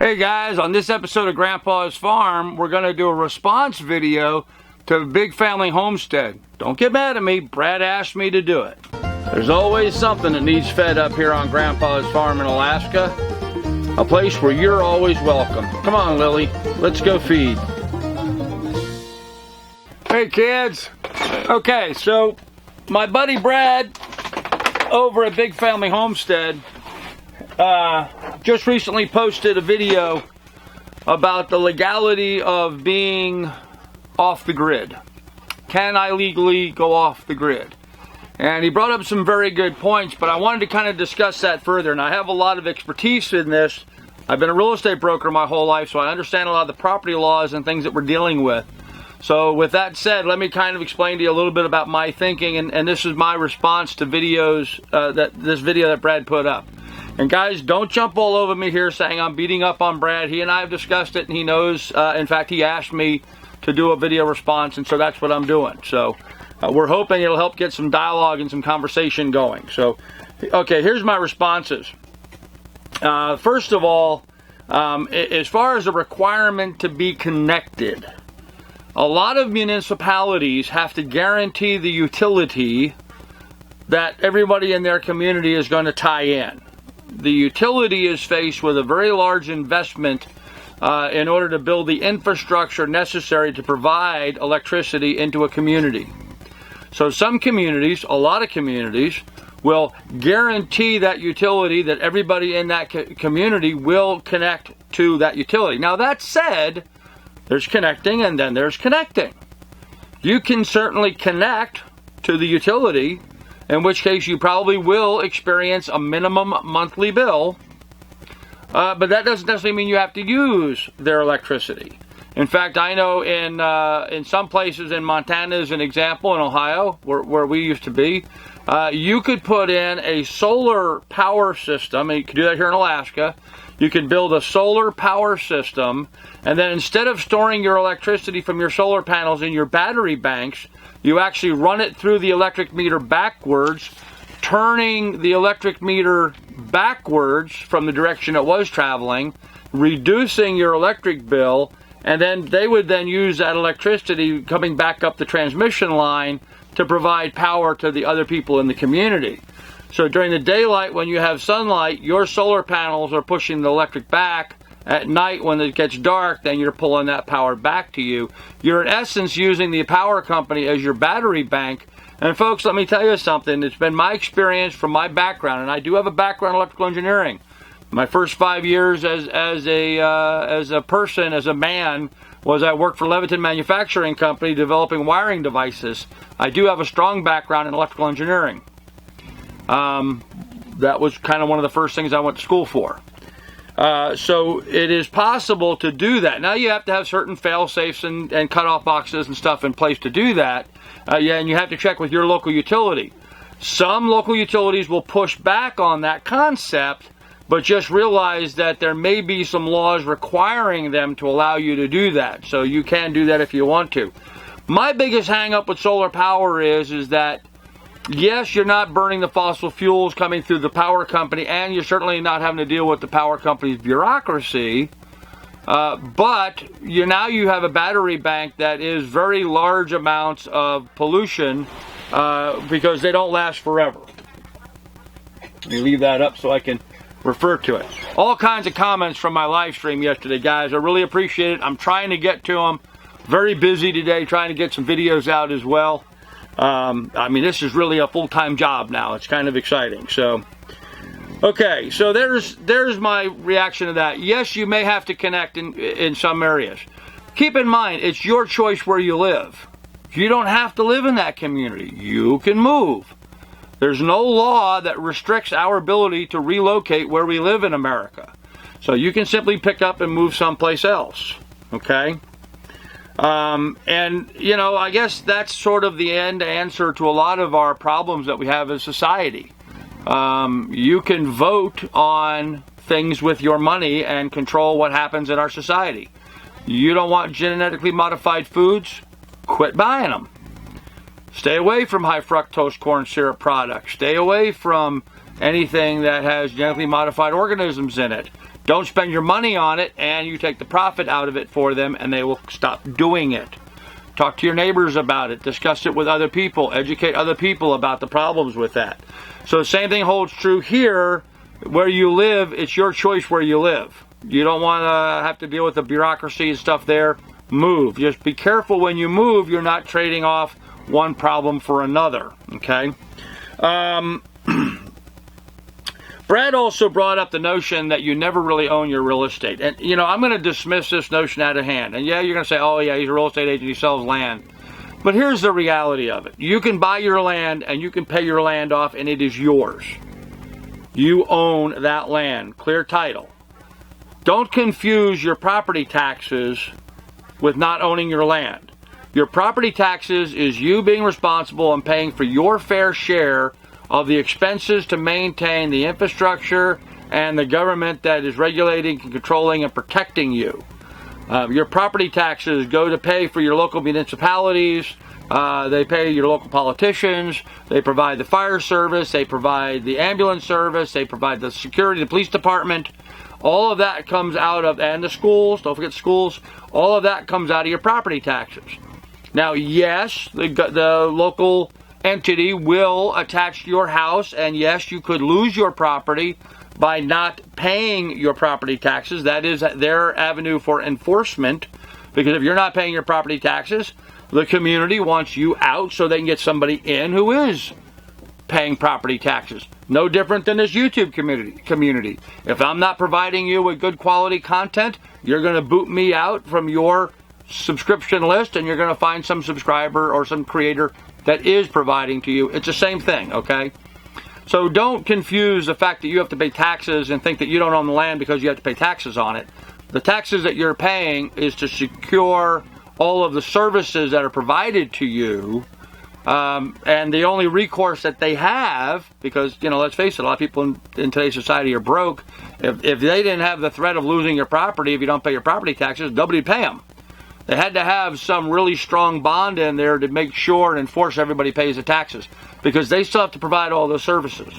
Hey guys, on this episode of Grandpa's Farm, we're going to do a response video to Big Family Homestead. Don't get mad at me, Brad asked me to do it. There's always something that needs fed up here on Grandpa's Farm in Alaska. A place where you're always welcome. Come on, Lily, let's go feed. Hey kids. Okay, so my buddy Brad over at Big Family Homestead just recently posted a video about the legality of being off the grid. Can I legally go off the grid? And he brought up some very good points, but I wanted to kind of discuss that further. And I have a lot of expertise in this. I've been a real estate broker my whole life, so I understand a lot of the property laws and things that we're dealing with. So with that said, let me kind of explain to you a little bit about my thinking, and this is my response to videos, this video that Brad put up. And guys, don't jump all over me here saying I'm beating up on Brad. He and I have discussed it, and he knows. In fact, he asked me to do a video response, and so that's what I'm doing. So we're hoping it'll help get some dialogue and some conversation going. So, okay, here's my responses. First of all, as far as a requirement to be connected, a lot of municipalities have to guarantee the utility that everybody in their community is going to tie in. The utility is faced with a very large investment in order to build the infrastructure necessary to provide electricity into a community. So some communities, a lot of communities, will guarantee that utility that everybody in that community will connect to that utility. Now that said, there's connecting and then there's connecting. You can certainly connect to the utility, in which case you probably will experience a minimum monthly bill, but that doesn't necessarily mean you have to use their electricity. In fact, I know in some places, in Montana as an example, in Ohio, where we used to be, you could put in a solar power system, and you could do that here in Alaska. You could build a solar power system, and then instead of storing your electricity from your solar panels in your battery banks, you actually run it through the electric meter backwards, turning the electric meter backwards from the direction it was traveling, reducing your electric bill, and then they would then use that electricity coming back up the transmission line to provide power to the other people in the community. So during the daylight, when you have sunlight, your solar panels are pushing the electric back. At night, when it gets dark, then you're pulling that power back to you. You're in essence using the power company as your battery bank. And folks, let me tell you something. It's been my experience from my background, and I do have a background in electrical engineering. My first 5 years as a man, was I worked for Leviton Manufacturing Company developing wiring devices. I do have a strong background in electrical engineering. That was kind of one of the first things I went to school for. So it is possible to do that. Now you have to have certain fail-safes and cutoff boxes and stuff in place to do that. And you have to check with your local utility. Some local utilities will push back on that concept, but just realize that there may be some laws requiring them to allow you to do that. So you can do that if you want to. My biggest hang-up with solar power is that yes, you're not burning the fossil fuels coming through the power company, and you're certainly not having to deal with the power company's bureaucracy, but now you have a battery bank that is very large amounts of pollution because they don't last forever. Let me leave that up so I can refer to it. All kinds of comments from my live stream yesterday, guys. I really appreciate it. I'm trying to get to them. Very busy today, trying to get some videos out as well. I mean, this is really a full-time job now. It's kind of exciting. So, okay, so there's my reaction to that. Yes, you may have to connect in some areas. Keep in mind, it's your choice where you live. You don't have to live in that community. You can move. There's no law that restricts our ability to relocate where we live in America. So you can simply pick up and move someplace else. Okay? And, you know, I guess that's sort of the answer to a lot of our problems that we have as society. You can vote on things with your money and control what happens in our society. You don't want genetically modified foods? Quit buying them. Stay away from high fructose corn syrup products. Stay away from anything that has genetically modified organisms in it. Don't spend your money on it, and you take the profit out of it for them, and they will stop doing it. Talk to your neighbors about it. Discuss it with other people. Educate other people about the problems with that. So the same thing holds true here. Where you live, it's your choice where you live. You don't want to have to deal with the bureaucracy and stuff there. Move. Just be careful when you move. You're not trading off one problem for another. Okay? Brad also brought up the notion that you never really own your real estate. And, you know, I'm going to dismiss this notion out of hand. And yeah, you're going to say, oh yeah, he's a real estate agent, he sells land. But here's the reality of it. You can buy your land and you can pay your land off and it is yours. You own that land. Clear title. Don't confuse your property taxes with not owning your land. Your property taxes is you being responsible and paying for your fair share of the expenses to maintain the infrastructure and the government that is regulating and controlling and protecting you. Your property taxes go to pay for your local municipalities. They pay your local politicians. They provide the fire service. They provide the ambulance service. They provide the security, the police department. All of that comes out of, and the schools, don't forget schools, all of that comes out of your property taxes. Now, yes, the local entity will attach your house, and yes, you could lose your property by not paying your property taxes. That is their avenue for enforcement, because if you're not paying your property taxes, the community wants you out so they can get somebody in who is paying property taxes. No different than this YouTube community. If I'm not providing you with good quality content, you're going to boot me out from your subscription list, and you're going to find some subscriber or some creator that is providing to you. It's the same thing, okay? So don't confuse the fact that you have to pay taxes and think that you don't own the land because you have to pay taxes on it. The taxes that you're paying is to secure all of the services that are provided to you, and the only recourse that they have, because, you know, let's face it, a lot of people in today's society are broke. If they didn't have the threat of losing your property if you don't pay your property taxes, nobody would pay them. They had to have some really strong bond in there to make sure and enforce everybody pays the taxes, because they still have to provide all those services.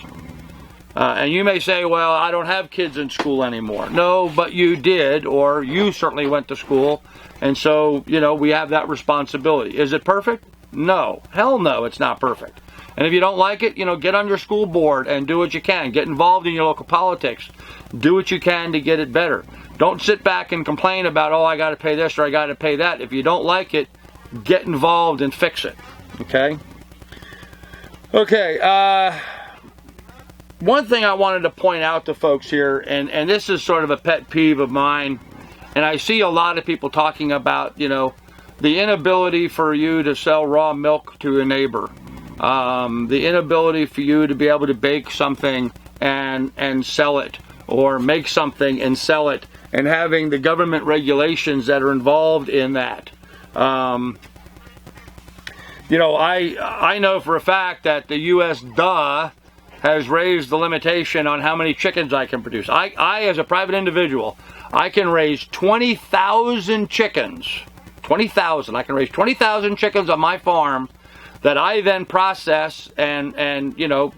And you may say, well, I don't have kids in school anymore. No, but you did, or you certainly went to school. And so, you know, we have that responsibility. Is it perfect? No. Hell no, it's not perfect. And if you don't like it, you know, get on your school board and do what you can. Get involved in your local politics. Do what you can to get it better. Don't sit back and complain about, oh, I got to pay this or I got to pay that. If you don't like it, get involved and fix it. Okay? Okay, one thing I wanted to point out to folks here, and this is sort of a pet peeve of mine, and I see a lot of people talking about, you know, the inability for you to sell raw milk to a neighbor. The inability for you to be able to bake something and sell it, or make something and sell it, and having the government regulations that are involved in that. You know, I know for a fact that the U.S. has raised the limitation on how many chickens I can produce. I as a private individual, I can raise 20,000 chickens. 20,000. I can raise 20,000 chickens on my farm that I then process and you know,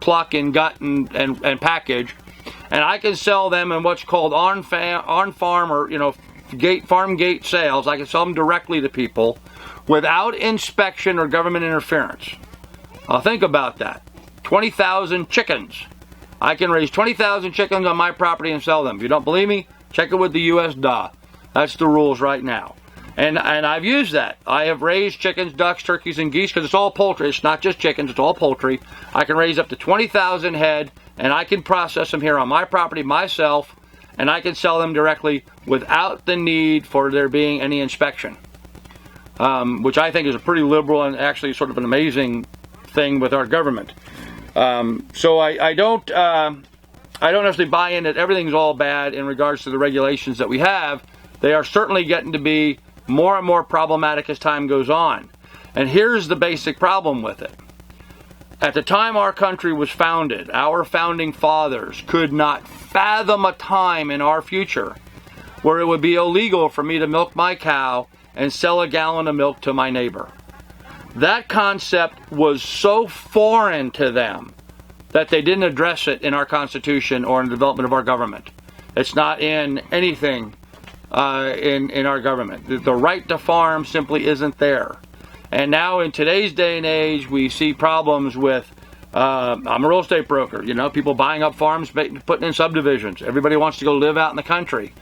pluck and gut and package, and I can sell them in what's called on farm, or, you know, farm gate sales. I can sell them directly to people without inspection or government interference. Think about that. 20,000 chickens. I can raise 20,000 chickens on my property and sell them. If you don't believe me, check it with the U.S. That's the rules right now. And I've used that. I have raised chickens, ducks, turkeys, and geese, because it's all poultry. It's not just chickens, it's all poultry. I can raise up to 20,000 head, and I can process them here on my property myself, and I can sell them directly without the need for there being any inspection. Which I think is a pretty liberal and actually sort of an amazing thing with our government. So I don't necessarily buy in that everything's all bad in regards to the regulations that we have. They are certainly getting to be more and more problematic as time goes on. And here's the basic problem with it. At the time our country was founded, our founding fathers could not fathom a time in our future where it would be illegal for me to milk my cow and sell a gallon of milk to my neighbor. That concept was so foreign to them that they didn't address it in our Constitution or in the development of our government. It's not in anything in our government. The right to farm simply isn't there. And now in today's day and age, we see problems with, I'm a real estate broker, you know, people buying up farms, putting in subdivisions. Everybody wants to go live out in the country.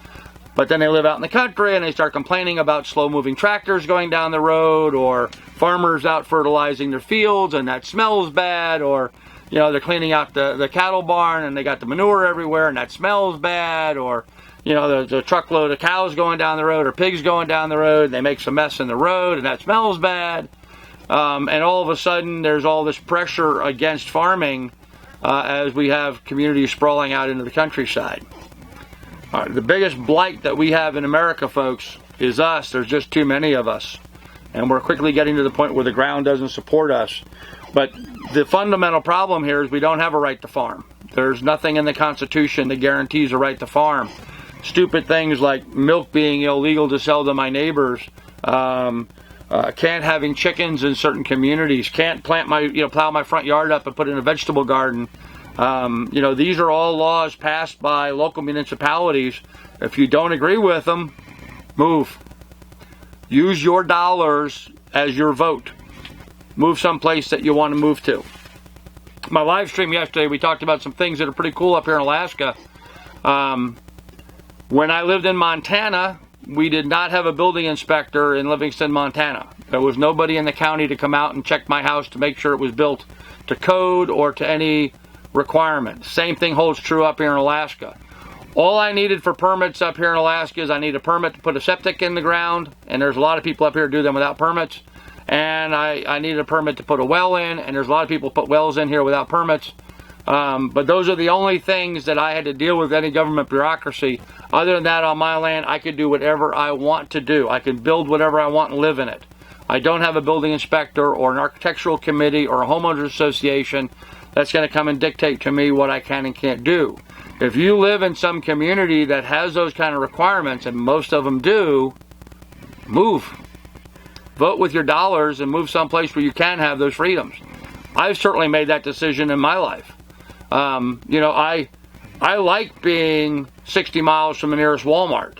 But then they live out in the country and they start complaining about slow-moving tractors going down the road, or farmers out fertilizing their fields and that smells bad, or, you know, they're cleaning out the cattle barn and they got the manure everywhere and that smells bad, or, you know, there's a truckload of cows going down the road or pigs going down the road and they make some mess in the road and that smells bad. And all of a sudden there's all this pressure against farming as we have communities sprawling out into the countryside. The biggest blight that we have in America, folks, is us. There's just too many of us. And we're quickly getting to the point where the ground doesn't support us. But the fundamental problem here is we don't have a right to farm. There's nothing in the Constitution that guarantees a right to farm. Stupid things like milk being illegal to sell to my neighbors, can't having chickens in certain communities, can't plant plow my front yard up and put in a vegetable garden. These are all laws passed by local municipalities. If you don't agree with them, move. Use your dollars as your vote. Move someplace that you want to move to. My live stream yesterday, we talked about some things that are pretty cool up here in Alaska. When I lived in Montana, we did not have a building inspector in Livingston, Montana. There was nobody in the county to come out and check my house to make sure it was built to code or to any requirement. Same thing holds true up here in Alaska. All I needed for permits up here in Alaska is I need a permit to put a septic in the ground, and there's a lot of people up here who do them without permits. And I needed a permit to put a well in, and there's a lot of people who put wells in here without permits. But those are the only things that I had to deal with any government bureaucracy. Other than that, on my land, I could do whatever I want to do. I can build whatever I want and live in it. I don't have a building inspector or an architectural committee or a homeowners association that's going to come and dictate to me what I can and can't do. If you live in some community that has those kind of requirements, and most of them do, move. Vote with your dollars and move someplace where you can have those freedoms. I've certainly made that decision in my life. I like being 60 miles from the nearest Walmart.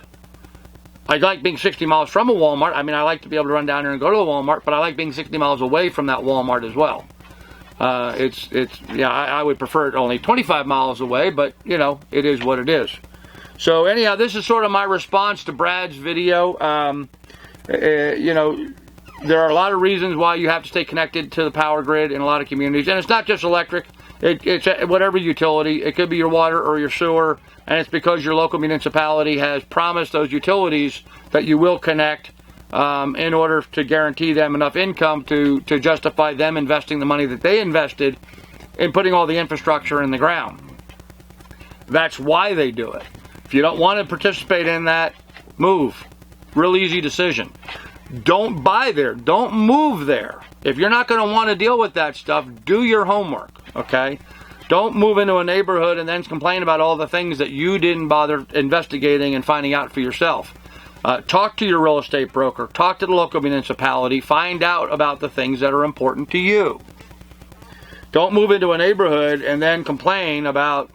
I like being 60 miles from a Walmart. I mean, I like to be able to run down there and go to a Walmart, but I like being 60 miles away from that Walmart as well. I would prefer it only 25 miles away, but, it is what it is. So anyhow, this is sort of my response to Brad's video. There are a lot of reasons why you have to stay connected to the power grid in a lot of communities. And it's not just electric. It's whatever utility. It could be your water or your sewer. And it's because your local municipality has promised those utilities that you will connect in order to guarantee them enough income to justify them investing the money that they invested in putting all the infrastructure in the ground. That's why they do it. If you don't want to participate in that, move. Real easy decision. Don't buy there. Don't move there. If you're not going to want to deal with that stuff, do your homework, okay? Don't move into a neighborhood and then complain about all the things that you didn't bother investigating and finding out for yourself. Talk to your real estate broker. Talk to the local municipality. Find out about the things that are important to you. Don't move into a neighborhood and then complain about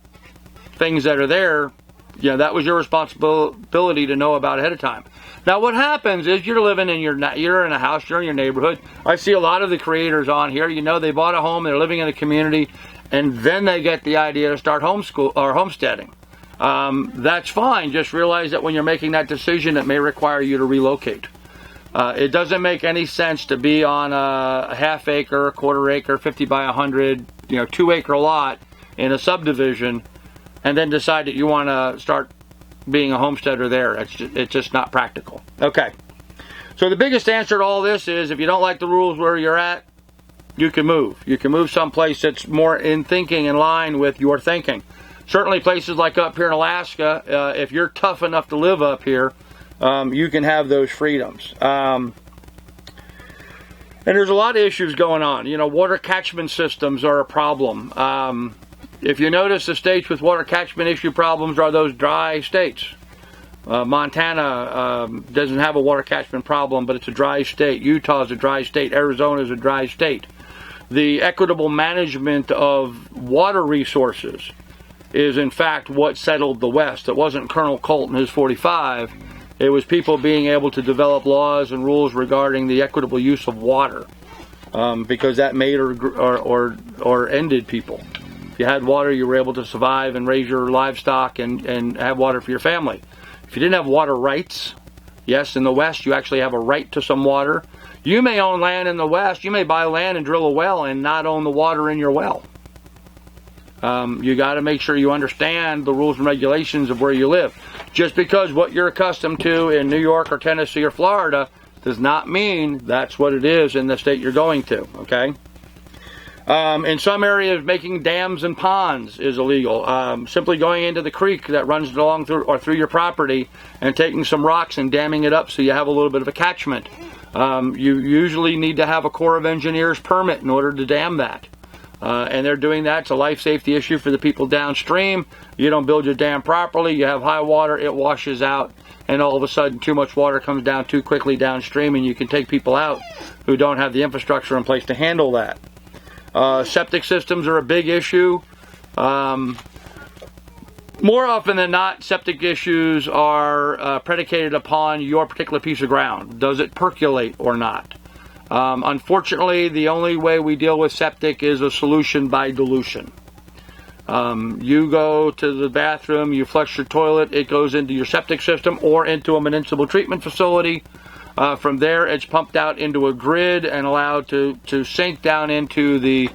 things that are there. That was your responsibility to know about ahead of time. Now, what happens is you're living in you're in a house, you're in your neighborhood. I see a lot of the creators on here. They bought a home, they're living in a community, and then they get the idea to start homesteading. That's fine. Just realize that when you're making that decision, it may require you to relocate. It doesn't make any sense to be on a half acre, a quarter acre, 50 by 100, 2 acre lot in a subdivision, and then decide that you want to start being a homesteader there. It's just not practical. Okay. So the biggest answer to all this is if you don't like the rules where you're at, you can move. You can move someplace that's more in line with your thinking. Certainly places like up here in Alaska, if you're tough enough to live up here, you can have those freedoms. And there's a lot of issues going on. Water catchment systems are a problem. If you notice, the states with water catchment issue problems are those dry states. Montana doesn't have a water catchment problem, but it's a dry state. Utah is a dry state. Arizona is a dry state. The equitable management of water resources is in fact what settled the West. It wasn't Colonel Colt and his 45. It was people being able to develop laws and rules regarding the equitable use of water, because that made or ended people. If you had water, you were able to survive and raise your livestock and have water for your family. If you didn't have water rights, yes, in the West you actually have a right to some water. You may own land in the West. You may buy land and drill a well and not own the water in your well. You got to make sure you understand the rules and regulations of where you live. Just because what you're accustomed to in New York or Tennessee or Florida does not mean that's what it is in the state you're going to, okay? In some areas, making dams and ponds is illegal. Simply going into the creek that runs along through your property and taking some rocks and damming it up so you have a little bit of a catchment. You usually need to have a Corps of Engineers permit in order to dam that. And they're doing that. It's a life safety issue for the people downstream. You don't build your dam properly, you have high water, it washes out, and all of a sudden too much water comes down too quickly downstream, and you can take people out who don't have the infrastructure in place to handle that. Septic systems are a big issue. More often than not, septic issues are predicated upon your particular piece of ground. Does it percolate or not? Unfortunately, the only way we deal with septic is a solution by dilution. You go to the bathroom, you flush your toilet, it goes into your septic system or into a municipal treatment facility. From there, it's pumped out into a grid and allowed to sink down into the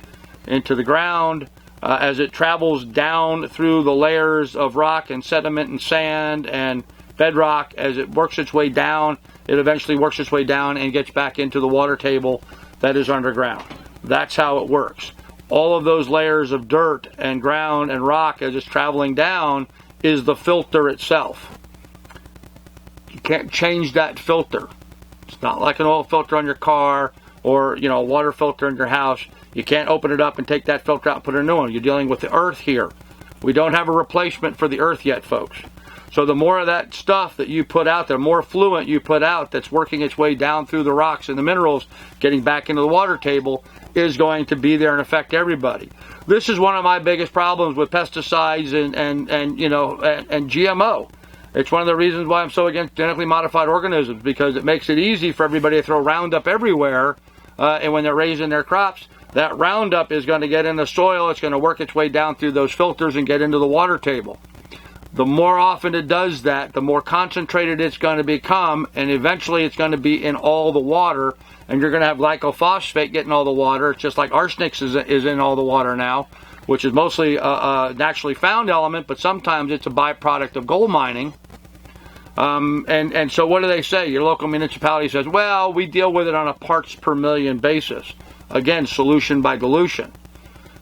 ground. As it travels down through the layers of rock and sediment and sand and bedrock, as it works its way down, it eventually works its way down and gets back into the water table that is underground. That's how it works. All of those layers of dirt and ground and rock as it's traveling down is the filter itself. You can't change that filter. It's not like an oil filter on your car or, a water filter in your house. You can't open it up and take that filter out and put a new one. You're dealing with the earth here. We don't have a replacement for the earth yet, folks. So the more of that stuff that you put out, the more effluent you put out that's working its way down through the rocks and the minerals, getting back into the water table, is going to be there and affect everybody. This is one of my biggest problems with pesticides and GMO. It's one of the reasons why I'm so against genetically modified organisms, because it makes it easy for everybody to throw Roundup everywhere, and when they're raising their crops, that Roundup is going to get in the soil, it's going to work its way down through those filters and get into the water table. The more often it does that, the more concentrated it's going to become, and eventually it's going to be in all the water, and you're going to have glycophosphate getting all the water. It's just like arsenic is in all the water now, which is mostly a naturally found element, but sometimes it's a byproduct of gold mining. And so what do they say? Your local municipality says, well, we deal with it on a parts per million basis. Again, solution by dilution.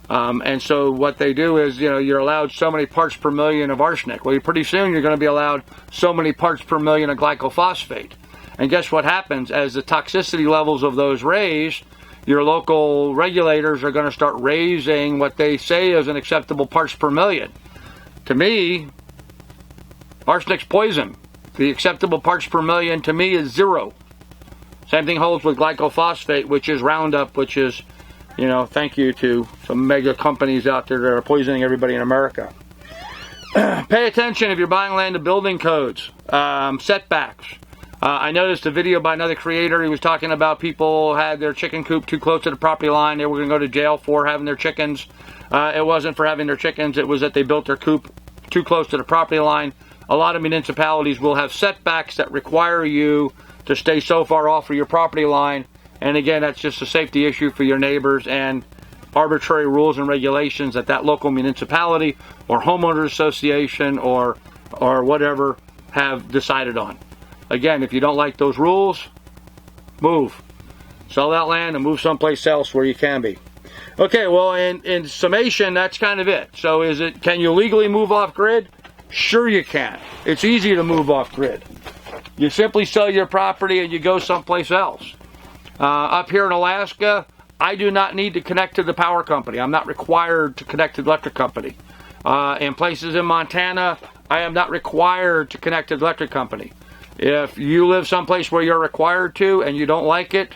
And so what they do is, you're allowed so many parts per million of arsenic. Well, pretty soon you're going to be allowed so many parts per million of glycophosphate. And guess what happens? As the toxicity levels of those raise, your local regulators are going to start raising what they say is an acceptable parts per million. To me, arsenic's poison. The acceptable parts per million to me is 0. Same thing holds with glycophosphate, which is Roundup, which is, thank you to some mega companies out there that are poisoning everybody in America. Pay attention if you're buying land to building codes. Setbacks. I noticed a video by another creator. He was talking about people had their chicken coop too close to the property line. They were going to go to jail for having their chickens. It wasn't for having their chickens. It was that they built their coop too close to the property line. A lot of municipalities will have setbacks that require you to stay so far off of your property line. And again, that's just a safety issue for your neighbors and arbitrary rules and regulations that local municipality or homeowners association or whatever have decided on. Again, if you don't like those rules, move. Sell that land and move someplace else where you can be. Okay, well, in summation, that's kind of it. So can you legally move off grid? Sure you can. It's easy to move off grid. You simply sell your property and you go someplace else. Up here in Alaska, I do not need to connect to the power company. I'm not required to connect to the electric company. In places in Montana, I am not required to connect to the electric company. If you live someplace where you're required to and you don't like it,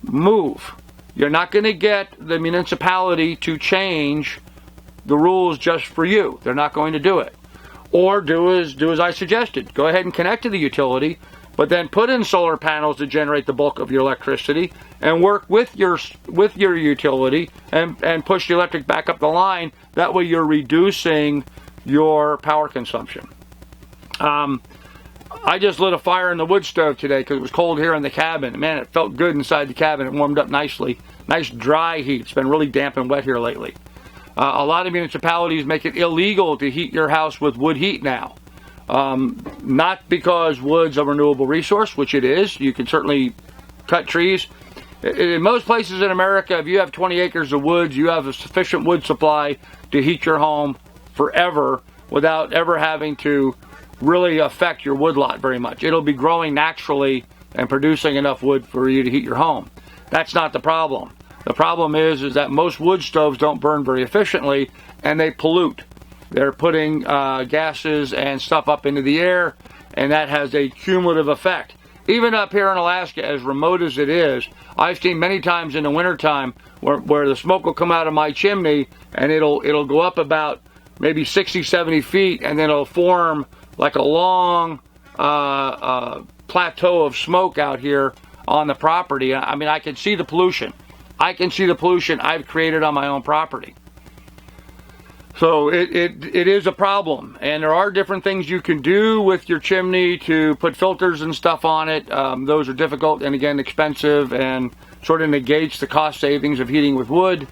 move. You're not going to get the municipality to change the rules just for you. They're not going to do it. Or do as I suggested. Go ahead and connect to the utility, but then put in solar panels to generate the bulk of your electricity, and work with your utility and push the electric back up the line. That way you're reducing your power consumption. I just lit a fire in the wood stove today because it was cold here in the cabin. Man, it felt good inside the cabin. It warmed up nicely. Nice dry heat. It's been really damp and wet here lately. A lot of municipalities make it illegal to heat your house with wood heat now. Not because wood's a renewable resource, which it is. You can certainly cut trees. In most places in America, if you have 20 acres of woods, you have a sufficient wood supply to heat your home forever without ever having to really affect your woodlot very much. It'll be growing naturally and producing enough wood for you to heat your home. That's not the problem. The problem is that most wood stoves don't burn very efficiently, and they pollute. They're putting gases and stuff up into the air, and that has a cumulative effect. Even up here in Alaska, as remote as it is, I've seen many times in the wintertime where the smoke will come out of my chimney, and it'll go up about maybe 60, 70 feet, and then it'll form like a long plateau of smoke out here on the property. I mean, I can see the pollution. I can see the pollution I've created on my own property. So it is a problem, and there are different things you can do with your chimney to put filters and stuff on it. Those are difficult and, again, expensive, and sort of negates the cost savings of heating with wood.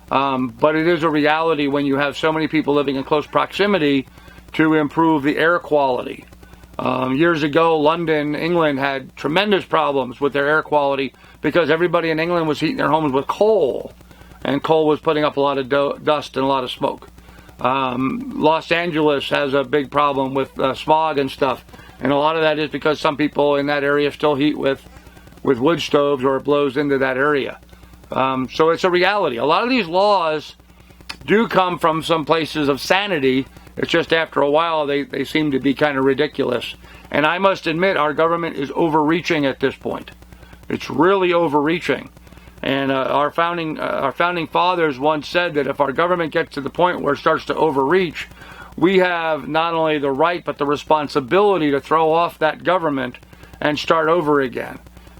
But it is a reality when you have so many people living in close proximity to improve the air quality. Years ago, London, England had tremendous problems with their air quality because everybody in England was heating their homes with coal, and coal was putting up a lot of dust and a lot of smoke. Los Angeles has a big problem with smog and stuff, and a lot of that is because some people in that area still heat with wood stoves, or it blows into that area. So it's a reality. A lot of these laws do come from some places of sanity. It's just after a while they seem to be kind of ridiculous. And I must admit, our government is overreaching at this point. It's really overreaching. And our founding fathers once said that if our government gets to the point where it starts to overreach, we have not only the right but the responsibility to throw off that government and start over again.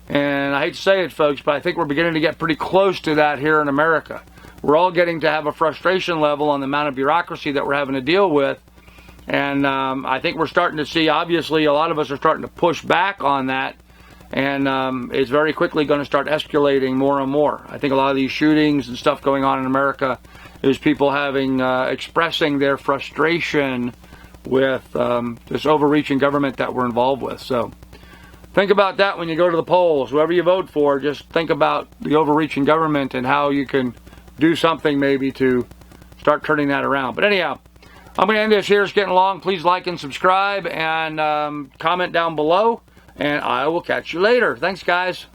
And I hate to say it, folks, but I think we're beginning to get pretty close to that here in America. We're all getting to have a frustration level on the amount of bureaucracy that we're having to deal with. And I think we're starting to see, obviously, a lot of us are starting to push back on that. And it's very quickly going to start escalating more and more. I think a lot of these shootings and stuff going on in America is people expressing their frustration with this overreaching government that we're involved with. So think about that when you go to the polls. Whoever you vote for, just think about the overreaching government and how you can do something maybe to start turning that around. But anyhow, I'm going to end this here. It's getting long. Please like and subscribe, and comment down below, and I will catch you later. Thanks, guys.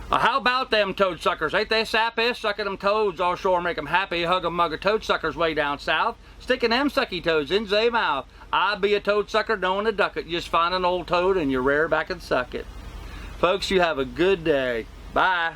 How about them toad suckers? Ain't they sappy? Sucking them toads offshore, make them happy. Hug 'em mug of toad suckers way down south. Sticking them sucky toads in zay mouth. I be a toad sucker, knowing a duck it. Just find an old toad and you rear back and suck it. Folks, you have a good day. Bye.